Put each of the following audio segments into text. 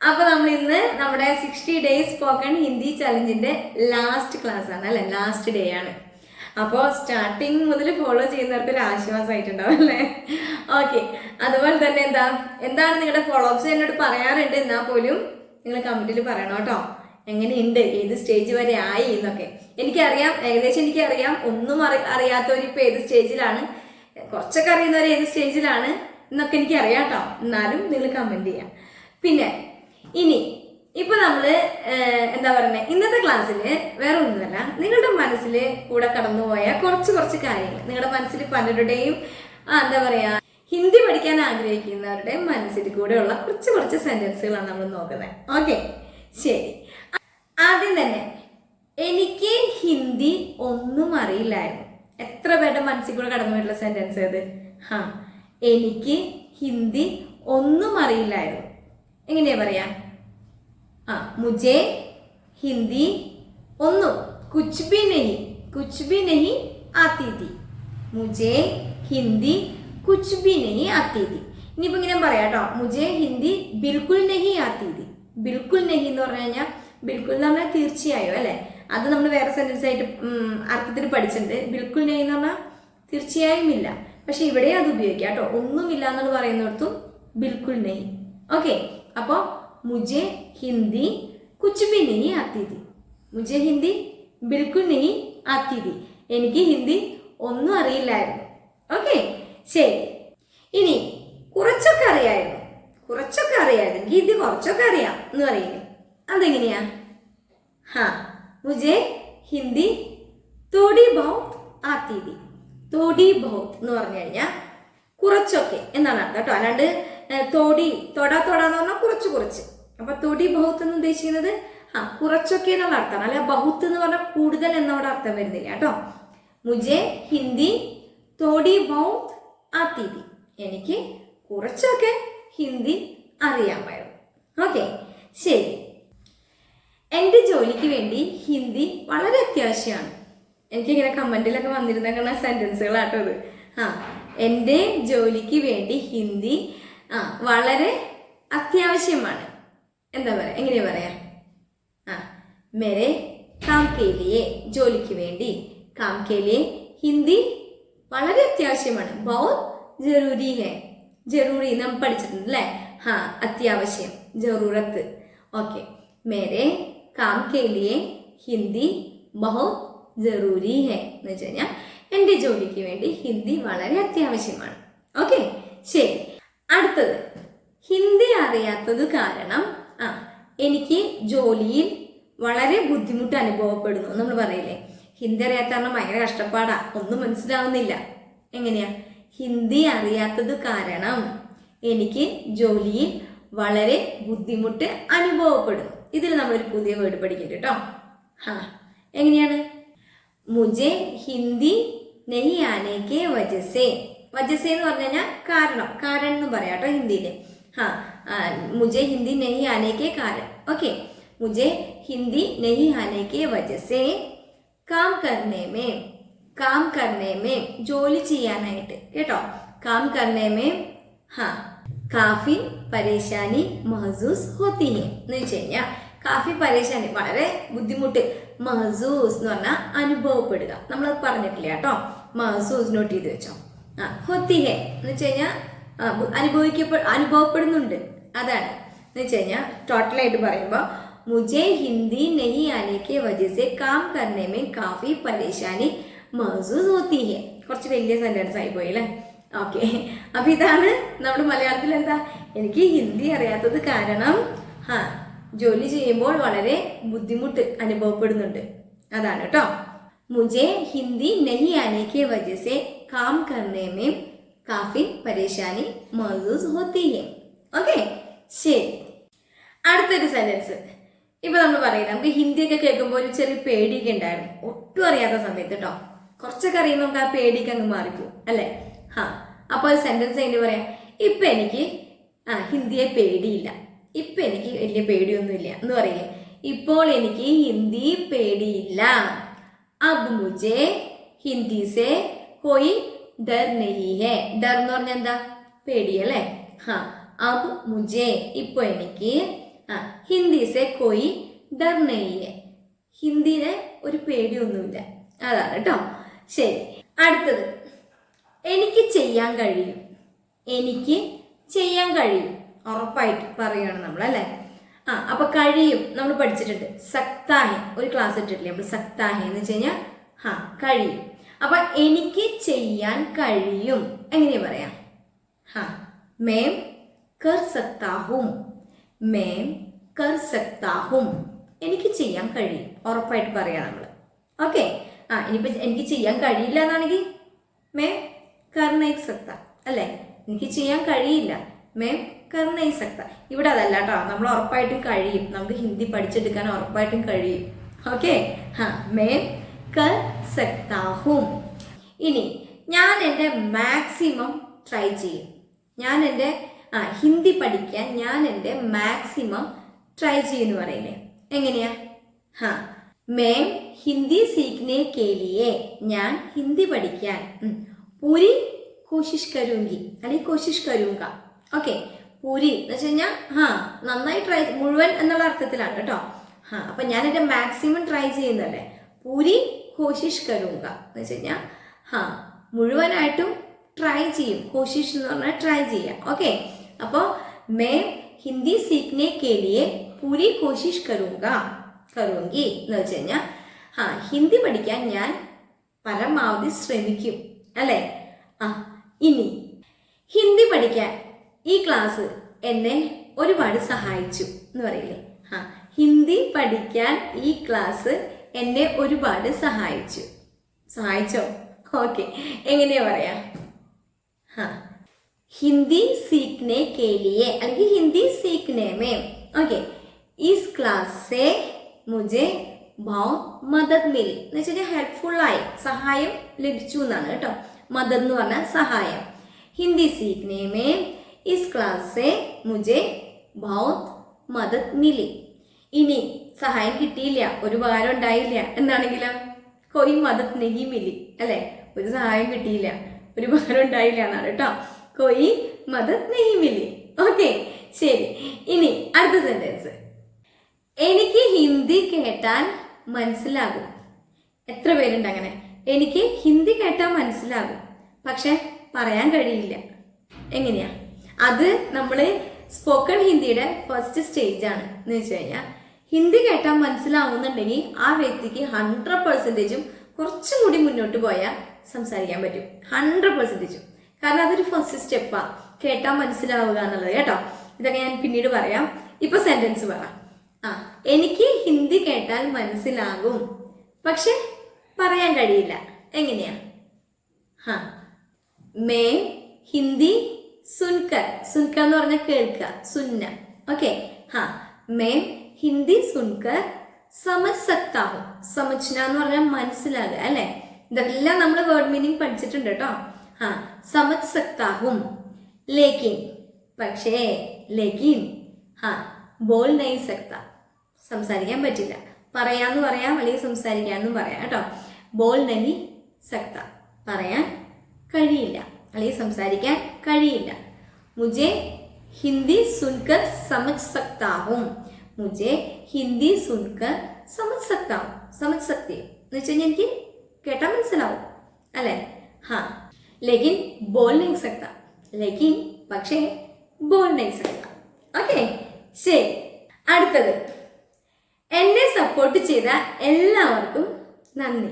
അപ്പോൾ നമ്മൾ ഇന്ന് നമ്മുടെ 60 ഡേയ്സ് സ്പോക്കൺ ഹിന്ദി ചലഞ്ചിന്റെ ലാസ്റ്റ് ക്ലാസ് ആണ് അല്ലേ, ലാസ്റ്റ് ഡേ ആണ്. അപ്പോൾ സ്റ്റാർട്ടിങ് മുതൽ ഫോളോ ചെയ്യുന്നവർക്ക് ഒരു ആശ്വാസമായിട്ടുണ്ടാവും അല്ലേ. ഓക്കെ, അതുപോലെ തന്നെ എന്താണ് നിങ്ങളുടെ ഫോളോ അപ്സ് എന്നോട് പറയാറുണ്ട്, എന്നാൽ പോലും നിങ്ങൾ കമന്റിൽ പറയണം കേട്ടോ. എങ്ങനെയുണ്ട്, ഏത് സ്റ്റേജ് വരെ ആയി എന്നൊക്കെ. എനിക്കറിയാം, ഏകദേശം എനിക്കറിയാം. ഒന്നും അറിയാത്തവർ ഇപ്പോൾ ഏത് സ്റ്റേജിലാണ്, കുറച്ചൊക്കെ അറിയുന്നവർ ഏത് സ്റ്റേജിലാണ് എന്നൊക്കെ എനിക്കറിയാം കേട്ടോ. എന്നാലും നിങ്ങൾ കമന്റ് ചെയ്യാം. പിന്നെ ഇപ്പൊ നമ്മള് എന്താ പറയുന്നത്, ഇന്നത്തെ ക്ലാസ്സിൽ വേറെ ഒന്നുമല്ല, നിങ്ങളുടെ മനസ്സിൽ കൂടെ കടന്നുപോയ കുറച്ച് കാര്യങ്ങൾ, നിങ്ങളുടെ മനസ്സിൽ പലരുടെയും എന്താ പറയാ, ഹിന്ദി പഠിക്കാൻ ആഗ്രഹിക്കുന്നവരുടെ മനസ്സിൽ കൂടെയുള്ള കുറച്ച് സെന്റൻസുകളാണ് നമ്മൾ നോക്കുന്നത്. ഓക്കെ, ശരി. ആദ്യം തന്നെ, എനിക്ക് ഹിന്ദി ഒന്നും അറിയില്ലായിരുന്നു. എത്ര പേരുടെ മനസ്സിൽ കൂടെ കടന്നു പോയിട്ടുള്ള സെന്റൻസ് അത്? എനിക്ക് ഹിന്ദി ഒന്നും അറിയില്ലായിരുന്നു. എങ്ങനെയാ പറയാ? മുझे ഹിന്ദി ഒന്നും കുച്ച് ബി നഹി ആത്തി थी. മുझे ഹിന്ദി കുച്ച് ബി നഹി ആത്തി थी. ഇനിയിപ്പോ ഇങ്ങനെ പറയാം കേട്ടോ, മുझे ഹിന്ദി ബിൽക്കുൽ നഹി ആത്തി थी. ബിൽക്കുൽ നഹി എന്ന് പറഞ്ഞു കഴിഞ്ഞാൽ, ബിൽക്കുൽ എന്ന് പറഞ്ഞാൽ തീർച്ചയായും അല്ലെ, അത് നമ്മൾ വേറെ സെന്റൻസ് ആയിട്ട് അർത്ഥത്തിൽ പഠിച്ചിട്ടുണ്ട്. ബിൽക്കുൽ നഹി എന്ന് പറഞ്ഞാൽ തീർച്ചയായും ഇല്ല, പക്ഷെ ഇവിടെ അത് ഉപയോഗിക്കാം കേട്ടോ. ഒന്നുമില്ല എന്ന് പറയുന്നിടത്തും ബിൽക്കുൽ നഹി. ഓക്കെ, അപ്പോ മുझे ഹിന്ദി കുച്ച് ബി നഹി ആത്തി थी. മുझे ഹിന്ദി ബിൽക്കുൽ നഹി ആത്തി थी. എനിക്ക് ഹിന്ദി ഒന്നും അറിയില്ലായിരുന്നു. ഓക്കെ, ശരി. ഇനി കുറച്ചൊക്കെ അറിയായിരുന്നു. ഹിന്ദി കുറച്ചൊക്കെ അറിയാം എന്ന് പറയുന്നത് അതെങ്ങനെയാ? മുझे ഹിന്ദി തോടി ബഹുത് ആത്തി थी. തോടി ബഹുത് എന്ന് പറഞ്ഞു കഴിഞ്ഞാൽ കുറച്ചൊക്കെ എന്നാണ് അർത്ഥം കേട്ടോ. അല്ലാണ്ട് തൊടാന്ന് പറഞ്ഞാൽ കുറച്ച്. അപ്പൊ തൊടി ബഹുത്ത് എന്ന് ഉദ്ദേശിക്കുന്നത് കുറച്ചൊക്കെ എന്നുള്ള അർത്ഥമാണ്. അല്ല, ബഹുത്ത് എന്ന് പറഞ്ഞാൽ കൂടുതൽ എന്നവിടെ അർത്ഥം വരുന്നില്ല കേട്ടോ. മുझे ഹിന്ദി തോടി ബഹുത് ആത്തി थी. എനിക്ക് കുറച്ചൊക്കെ ഹിന്ദി അറിയാമായിരുന്നു. ഓക്കെ, ശരി. എൻ്റെ ജോലിക്ക് വേണ്ടി ഹിന്ദി വളരെ അത്യാവശ്യമാണ്. എനിക്കിങ്ങനെ കമന്റിലൊക്കെ വന്നിരുന്ന സെന്റൻസുകളാട്ടോ ഇത്. എൻ്റെ ജോലിക്ക് വേണ്ടി ഹിന്ദി വളരെ അത്യാവശ്യമാണ്. എന്താ പറയാ, എങ്ങനെയാ പറയാ? മേരെ കാം കെ ലിയെ, ജോലിക്ക് വേണ്ടി, കാം കെ ലിയെ ഹിന്ദി വളരെ അത്യാവശ്യമാണ്. ബഹുത് ജറൂരി ഹെ. ജറൂരി നമ്മൾ പഠിച്ചിട്ടുണ്ട് അല്ലേ? അത്യാവശ്യം, ജറൂറത്ത്. ഓക്കെ, മേരെ കാം കെ ലിയെ ഹിന്ദി ബഹുത് ജറൂരി ഹെ എന്ന് വെച്ച് കഴിഞ്ഞാൽ എൻ്റെ ജോലിക്ക് വേണ്ടി ഹിന്ദി വളരെ അത്യാവശ്യമാണ്. ഓക്കെ, ശരി. അടുത്തത്, ഹിന്ദി അറിയാത്തത് കാരണം എനിക്ക് ജോലിയിൽ വളരെ ബുദ്ധിമുട്ട് അനുഭവപ്പെടുന്നു. നമ്മൾ പറയില്ലേ, ഹിന്ദി അറിയാത്ത കാരണം ഭയങ്കര കഷ്ടപ്പാടാ, ഒന്നും മനസ്സിലാവുന്നില്ല. എങ്ങനെയാ? ഹിന്ദി അറിയാത്തത് കാരണം എനിക്ക് ജോലിയിൽ വളരെ ബുദ്ധിമുട്ട് അനുഭവപ്പെടുന്നു. ഇതിൽ നമ്മളൊരു പുതിയ വേർഡ് പഠിക്കുന്നുണ്ട് കേട്ടോ. എങ്ങനെയാണ്? മുझे ഹിന്ദി നഹി ആനെ കെ വജസെ. വജസെ എന്ന് പറഞ്ഞു കഴിഞ്ഞാൽ കാരണം എന്ന് പറയാം കേട്ടോ ഹിന്ദിയില്. മുझे ഹിന്ദി നഹി ആനെ കെ കാരണം. ഓക്കെ, മുझे ഹിന്ദി നഹി ആനെ കെ വജസെ കാം കർനെ മേ ജോലി ചെയ്യാനായിട്ട് കേട്ടോ. കാം കർനെ മേ കാഫി പരേശാനി മഹസൂസ് ഹോത്തി ഹെ എന്ന് വെച്ച് കഴിഞ്ഞാൽ, കാഫി പരേശാനി വളരെ ബുദ്ധിമുട്ട്, മഹസൂസ് എന്ന് പറഞ്ഞാൽ അനുഭവപ്പെടുക. നമ്മളത് പറഞ്ഞിട്ടില്ല കേട്ടോ. മഹസൂസ് നോട്ട് ചെയ്ത് വെച്ചോ. ഹോത്തി ഹെ എന്ന് വെച്ച് കഴിഞ്ഞാൽ അനുഭവപ്പെടുന്നുണ്ട്, അതാണ്. എന്ന് വെച്ച് കഴിഞ്ഞാൽ ടോട്ടലായിട്ട് പറയുമ്പോൾ, മുझे ഹിന്ദി നഹി ആനെ കെ വജസെ കാം കർനെ മേ കാഫി പരേശാനി മഹസൂസ് ഹോത്തി ഹെ. കുറച്ച് വലിയ സെന്റൻസ് ആയി പോയി അല്ലേ? ഓക്കെ, അപ്പൊ ഇതാണ് നമ്മുടെ മലയാളത്തിൽ എന്താ, എനിക്ക് ഹിന്ദി അറിയാത്തത് കാരണം ജോലി ചെയ്യുമ്പോൾ വളരെ ബുദ്ധിമുട്ട് അനുഭവപ്പെടുന്നുണ്ട്, അതാണ് കേട്ടോ. മുझे ഹിന്ദി നഹി ആനെ കെ വജസെ കാം കർനെ മേ കാഫി പരേശാനി മഹസൂസ് ഹോത്തി ഹെ. ഓക്കെ, ശരി. അടുത്തൊരു സെന്റൻസ്. ഇപ്പൊ നമ്മൾ പറയുന്നത്, നമുക്ക് ഹിന്ദിയൊക്കെ കേൾക്കുമ്പോൾ ഒരു ചെറിയ പേടിയൊക്കെ ഉണ്ടായിരുന്നു, ഒട്ടും അറിയാത്ത സമയത്ത് കേട്ടോ. കുറച്ചൊക്കെ അറിയുമ്പോൾ നമുക്ക് ആ പേടിയൊക്കെ അങ്ങ് മാറിപ്പോകും അല്ലേ? അപ്പൊ ഒരു സെന്റൻസ് എങ്ങനെ പറയാം? ഇപ്പൊ എനിക്ക് ഹിന്ദിയെ പേടിയില്ല, ഇപ്പൊ എനിക്ക് വലിയ പേടിയൊന്നുമില്ല എന്ന് പറയില്ലേ? ഇപ്പോൾ എനിക്ക് ഹിന്ദി പേടിയില്ല. അബ് മുझे ഹിന്ദി സെ കോയി ഡർ നഹി ഹെ. ഡർ എന്ന് പറഞ്ഞാൽ എന്താ? പേടി അല്ലേ? അബ് മുझे, ഇപ്പൊ എനിക്ക് ആ ഹിന്ദി സെ കോയി ഡർ നഹീ ഹൈ. ഹിന്ദിനെ ഒരു പേടിയൊന്നുമില്ല. അതാണ് കേട്ടോ. ശരി, അടുത്തത് എനിക്ക് ചെയ്യാൻ കഴിയും. എനിക്ക് ചെയ്യാൻ കഴിയും ഉറപ്പായിട്ട് പറയുകയാണ് നമ്മൾ അല്ലേ. അപ്പൊ കഴിയും നമ്മൾ പഠിച്ചിട്ടുണ്ട്. സക്താഹെ ഒരു ക്ലാസ് ഇട്ടിട്ടില്ലേ നമ്മൾ, സക്താഹെ എന്ന് വെച്ച് കഴിഞ്ഞാൽ കഴിയും. അപ്പൊ എനിക്ക് ചെയ്യാൻ കഴിയും എങ്ങനെയാ പറയാം? മേം കർ സക്താ ഹൂം. മേം കർ സക്താ ഹൂം. എനിക്ക് ചെയ്യാൻ കഴിയും ഉറപ്പായിട്ട് പറയാം നമ്മൾ. ഓക്കെ. ഇനിയിപ്പോ എനിക്ക് ചെയ്യാൻ കഴിയില്ല എന്നാണെങ്കിൽ മേം കർ നഹീ സക്താ അല്ലേ. എനിക്ക് ചെയ്യാൻ കഴിയില്ല, മേം കർ നഹീ സക്താ. ഇവിടെ അതല്ല കേട്ടോ, നമ്മൾ ഉറപ്പായിട്ടും കഴിയും. നമുക്ക് ഹിന്ദി പഠിച്ചെടുക്കാൻ ഉറപ്പായിട്ടും കഴിയും. ഓക്കെ. മേം കർ സക്താ ഹൂം. ഇനി ഞാൻ എൻ്റെ മാക്സിമം ട്രൈ ചെയ്യും. ഞാൻ എൻ്റെ ഹിന്ദി പഠിക്കാൻ ഞാൻ എൻ്റെ മാക്സിമം ട്രൈ ചെയ്യുമെന്ന് പറയില്ലേ, എങ്ങനെയാ? മേം ഹിന്ദി സീഖ്നെ കെ ലിയെ. ഞാൻ ഹിന്ദി പഠിക്കാൻ പൂരി കോശിഷ് കരൂങ്കി അല്ലെങ്കിൽ കോശിഷ് കരൂങ്ക. ഓക്കെ. പൂരി എന്ന് വെച്ച് കഴിഞ്ഞാൽ നന്നായി ട്രൈ, മുഴുവൻ എന്നുള്ള അർത്ഥത്തിലാണ് കേട്ടോ. അപ്പൊ ഞാൻ എൻ്റെ മാക്സിമം ട്രൈ ചെയ്യുന്നല്ലേ. പൂരി കോശിഷ് കരൂങ്ക എന്ന് വെച്ച് കഴിഞ്ഞാൽ മുഴുവനായിട്ടും ട്രൈ ചെയ്യും. കോശിഷ് എന്ന് പറഞ്ഞാൽ ട്രൈ ചെയ്യാം. ഓക്കെ. അപ്പോൾ മേ ഹിന്ദി സീഖ്നെ കെ ലിയെ പൂരി കോശിഷ് കരൂങ്കി എന്ന് വെച്ച് കഴിഞ്ഞാൽ ഹിന്ദി പഠിക്കാൻ ഞാൻ പരമാവധി ശ്രമിക്കും അല്ലേ. ഇനി ഹിന്ദി പഠിക്കാൻ ഈ ക്ലാസ് എന്നെ ഒരുപാട് സഹായിച്ചു എന്ന് പറയില്ലേ. ഹിന്ദി പഠിക്കാൻ ഈ ക്ലാസ് എന്നെ ഒരുപാട് സഹായിച്ചോ? ഓക്കെ. എങ്ങനെയാ പറയാ? ഹിന്ദി സീഖ്നെ കെ ലിയെ അല്ലെങ്കിൽ Hindi സീഖ്നെ may. Okay. Is class സെ മുझे बहुत മദദ് മിലി എന്ന് വെച്ച് കഴിഞ്ഞാൽ ഹെൽപ്ഫുള്ളായി, സഹായം ലഭിച്ചു എന്നാണ് കേട്ടോ. മദദ് എന്ന് പറഞ്ഞാൽ സഹായം. ഹിന്ദി സീഖ്നെ മേ ഇസ് ക്ലാസ് സെ മുझे बहुत മദദ് മിലി. ഇനി സഹായം കിട്ടിയില്ല, ഒരു ഉപകാരം ഉണ്ടായില്ല എന്നാണെങ്കിലോ കോയി മദദ് നഹീ മിലി അല്ലെ. ഒരു സഹായം കിട്ടിയില്ല, ഒരു ഉപകാരം ഉണ്ടായില്ല എന്നാണ് കേട്ടോ. കോയി മദദ് നഹീ മിലി. ഓക്കെ. ശരി, ഇനി അടുത്ത സെന്റൻസ്. എനിക്ക് ഹിന്ദി കേട്ടാൽ മനസ്സിലാകും. എത്ര പേരുണ്ട് അങ്ങനെ? എനിക്ക് ഹിന്ദി കേട്ടാൽ മനസ്സിലാകും, പക്ഷെ പറയാൻ കഴിയില്ല. എങ്ങനെയാ? അത് നമ്മൾ സ്പോക്കൺ ഹിന്ദിയുടെ ഫസ്റ്റ് സ്റ്റേജ് ആണ് എന്ന് വെച്ച് കഴിഞ്ഞാൽ ഹിന്ദി കേട്ടാൽ മനസ്സിലാവുന്നുണ്ടെങ്കിൽ ആ വ്യക്തിക്ക് 100% കുറച്ചും കൂടി മുന്നോട്ട് പോയാൽ സംസാരിക്കാൻ പറ്റും. 100%. കാരണം അതൊരു ഫസ്റ്റ് സ്റ്റെപ്പാണ്, കേട്ടാൽ മനസ്സിലാവുക എന്നുള്ളത് കേട്ടോ. ഇതൊക്കെ ഞാൻ പിന്നീട് പറയാം. ഇപ്പൊ സെന്റൻസ് പറ. എനിക്ക് ഹിന്ദി കേട്ടാൽ മനസ്സിലാകും, പക്ഷെ പറയാൻ കഴിയില്ല. എങ്ങനെയാ? മേ ഹിന്ദി സുൻകർ എന്ന് പറഞ്ഞാൽ കേൾക്കുക, സുന്ന. ഓക്കെ. മേ ഹിന്ദി സുൻകർ സമജ് സക്താ ഹൂം. സമജ്ന എന്ന് പറഞ്ഞാൽ മനസ്സിലാകുക അല്ലെ. ഇതെല്ലാം നമ്മൾ വേർഡ് മീനിങ് പഠിച്ചിട്ടുണ്ട് കേട്ടോ. സമജ് സക്താ ഹൂം ലേക്കിൻ, പക്ഷേ ലേക്കിൻ ബോൾ നഹീ സക്താ. സംസാരിക്കാൻ പറ്റില്ല. പറയാന്ന് പറയാം അല്ലെങ്കിൽ സംസാരിക്കാന്നും പറയാം കേട്ടോ. ബോൾ നഹീ സക്താ, പറയാൻ കഴിയില്ല അല്ലെങ്കിൽ സംസാരിക്കാൻ കഴിയില്ല. മുझे ഹിന്ദി സുൻകർ സമജ് സക്താ ഹൂം. മുझे ഹിന്ദി സുൻകർ സമജ് സക്താ ഹൂം. സമജ് സക്തി എന്ന് വെച്ച് കഴിഞ്ഞാൽ എനിക്ക് കേട്ടാൽ മനസ്സിലാവും അല്ലെ. ലേക്കിൻ ബോൾ നഹീ സക്താ. ലേക്കിൻ പക്ഷേ ബോൾ നഹീ സക്താ. ഓക്കെ. ശരി, അടുത്തത്. എന്നെ സപ്പോർട്ട് ചെയ്ത എല്ലാവർക്കും നന്ദി.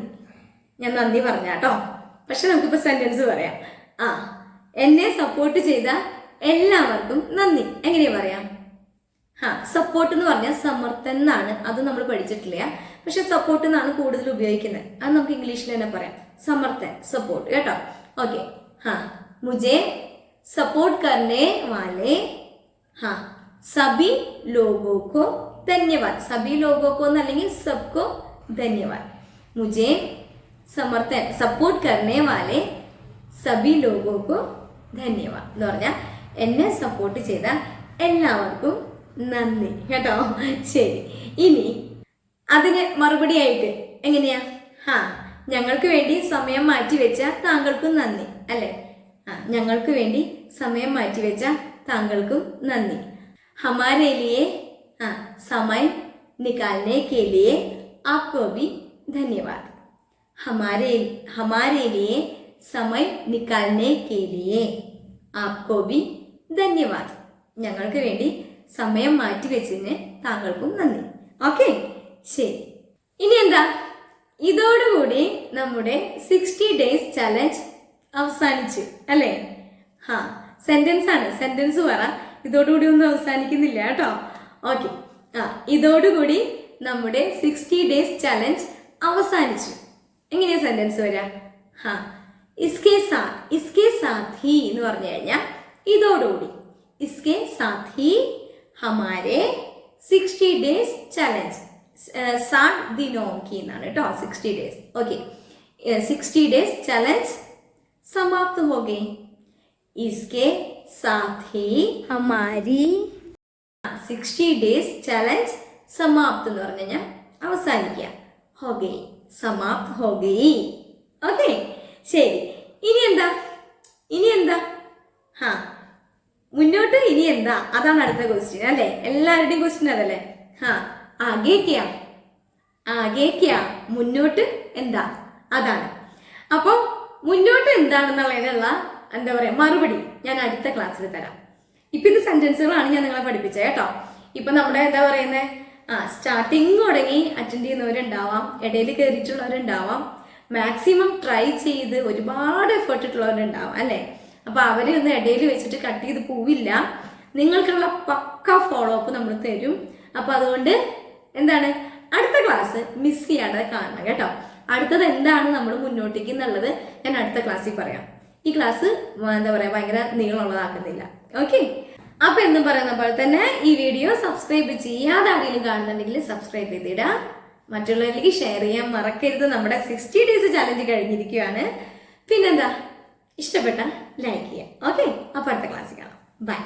ഞാൻ നന്ദി പറഞ്ഞാട്ടോ, പക്ഷെ നമുക്കിപ്പോ സെന്റൻസ് പറയാം. എന്നെ സപ്പോർട്ട് ചെയ്ത എല്ലാവർക്കും നന്ദി. എങ്ങനെയാ പറയാം? സപ്പോർട്ട് എന്ന് പറഞ്ഞാൽ സമർത്ഥൻ എന്നാണ്, അത് നമ്മൾ പഠിച്ചിട്ടില്ല. പക്ഷെ സപ്പോർട്ട് എന്നാണ് കൂടുതൽ ഉപയോഗിക്കുന്നത്. അത് നമുക്ക് ഇംഗ്ലീഷിൽ തന്നെ പറയാം, സമർത്ഥൻ, സപ്പോർട്ട് കേട്ടോ. ഓക്കെ. മുझे സപ്പോർട്ട് करने वाले सभी लोगों को धन्यवाद. सभी लोगों को അല്ലെങ്കിൽ सबको धन्यवाद. मुझे समर्थन सपोर्ट करने वाले सभी लोगों को धन्यवाद എന്ന് പറഞ്ഞാൽ എന്നെ സപ്പോർട്ട് ചെയ്ത എല്ലാവർക്കും നന്ദി കേട്ടോ. ശരി, ഇനി അതിന് മറുപടി ആയിട്ട് എങ്ങനെയാ? ഞങ്ങൾക്ക് വേണ്ടി സമയം മാറ്റിവെച്ച താങ്കൾക്കും നന്ദി അല്ലെ. ഞങ്ങൾക്ക് വേണ്ടി സമയം മാറ്റിവെച്ച താങ്കൾക്കും നന്ദി. ഹമാരേ ലിയേ हाँ, समय निकालने के लिए आपको भी धन्यवाद. हमारे हमारे लिए समय निकालने के लिए आपको भी ധന്യവാദ്. ഞങ്ങൾക്ക് വേണ്ടി സമയം മാറ്റി വെച്ചതിന് താങ്കൾക്കും നന്ദി. ഓക്കെ, ശരി. ഇനി എന്താ, ഇതോടുകൂടി നമ്മുടെ 60 ഡേയ്സ് ചലഞ്ച് അവസാനിച്ചു അല്ലേ? ഹാ, സെന്റൻസ് ആണ്, സെന്റൻസ് പറ. ഇതോടുകൂടി ഒന്നും അവസാനിക്കുന്നില്ല കേട്ടോ. ഓക്കെ, ഇതോടുകൂടി നമ്മുടെ 60 ഡേയ്സ് ചലഞ്ച് അവസാനിച്ചു. എങ്ങനെയാ സെന്റൻസ് വരാ? ഹാ, ഇസ്കെ സാത്ത് ഹി എന്ന് പറഞ്ഞു കഴിഞ്ഞാൽ ഇതോടുകൂടി. ഇസ്കെ സാത്ത് ഹി ഹമാരെ 60 ഡേയ്സ് ചലഞ്ച് 60 ദിനോं की എന്നാണ് കേട്ടോ. 60 ഡേയ്സ്. ഓക്കെ, 60 ഡേയ്സ് ചലഞ്ച് समाप्त हो गई. इसके साथ ही हमारी 60 ഡേയ്സ് ചലഞ്ച് സമാപ്ത് എന്ന് പറഞ്ഞു കഴിഞ്ഞാൽ അവസാനിക്കുക. ഹോ ഗയി, സമാപ്ത് ഹോ ഗയി. ഓക്കെ, ശരി. ഇനി എന്താ? ഹാ, മുന്നോട്ട് ഇനി എന്താ? അതാണ് അടുത്ത ക്വസ്റ്റ്യൻ അല്ലേ? എല്ലാവരുടെയും ക്വസ്റ്റ്യൻ അതല്ലേ? ഹാ, ആകെ ക്യാ, മുന്നോട്ട് എന്താ? അതാണ്. അപ്പോൾ മുന്നോട്ട് എന്താണെന്നുള്ളതിനുള്ള എന്താ പറയുക മറുപടി ഞാൻ അടുത്ത ക്ലാസ്സിൽ തരാം. ഇപ്പം ഇത് സെന്റൻസുകളാണ് ഞാൻ നിങ്ങളെ പഠിപ്പിച്ചത് കേട്ടോ. ഇപ്പം നമ്മുടെ എന്താ പറയുന്നത്, സ്റ്റാർട്ടിങ് തുടങ്ങി അറ്റൻഡ് ചെയ്യുന്നവരുണ്ടാവാം, ഇടയിൽ കയറിയിട്ടുള്ളവരുണ്ടാവാം, മാക്സിമം ട്രൈ ചെയ്ത് ഒരുപാട് എഫേർട്ട് ഇട്ടുള്ളവരുണ്ടാവാം അല്ലേ? അപ്പോൾ അവരെ ഒന്ന് ഇടയിൽ വെച്ചിട്ട് കട്ട് ചെയ്ത് പോവില്ല. നിങ്ങൾക്കുള്ള പക്ക ഫോളോ അപ്പ് നമ്മൾ തരും. അപ്പോൾ അതുകൊണ്ട് എന്താണ്, അടുത്ത ക്ലാസ് മിസ് ചെയ്യാതെ കാണണം കേട്ടോ. അടുത്തത് എന്താണ് നമ്മൾ മുന്നോട്ടേക്ക് എന്നുള്ളത് ഞാൻ അടുത്ത ക്ലാസ്സിൽ പറയാം. ഈ ക്ലാസ് എന്താ പറയുക ഭയങ്കര നീളമുള്ളതാക്കുന്നില്ല. ഓക്കെ, അപ്പം എന്നും പറയുന്ന പോലെ തന്നെ ഈ വീഡിയോ സബ്സ്ക്രൈബ് ചെയ്യാതെ ആരെങ്കിലും കാണുന്നുണ്ടെങ്കിൽ സബ്സ്ക്രൈബ് ചെയ്തിടുക. മറ്റുള്ളവരിലേക്ക് ഷെയർ ചെയ്യാൻ മറക്കരുത്. നമ്മുടെ 60 ഡേയ്സ് ചലഞ്ച് കഴിഞ്ഞിരിക്കുകയാണ്. പിന്നെന്താ, ഇഷ്ടപ്പെട്ട ലൈക്ക് ചെയ്യുക. ഓക്കെ, അപ്പോൾ അടുത്ത ക്ലാസ്സിൽ കാണാം. ബൈ.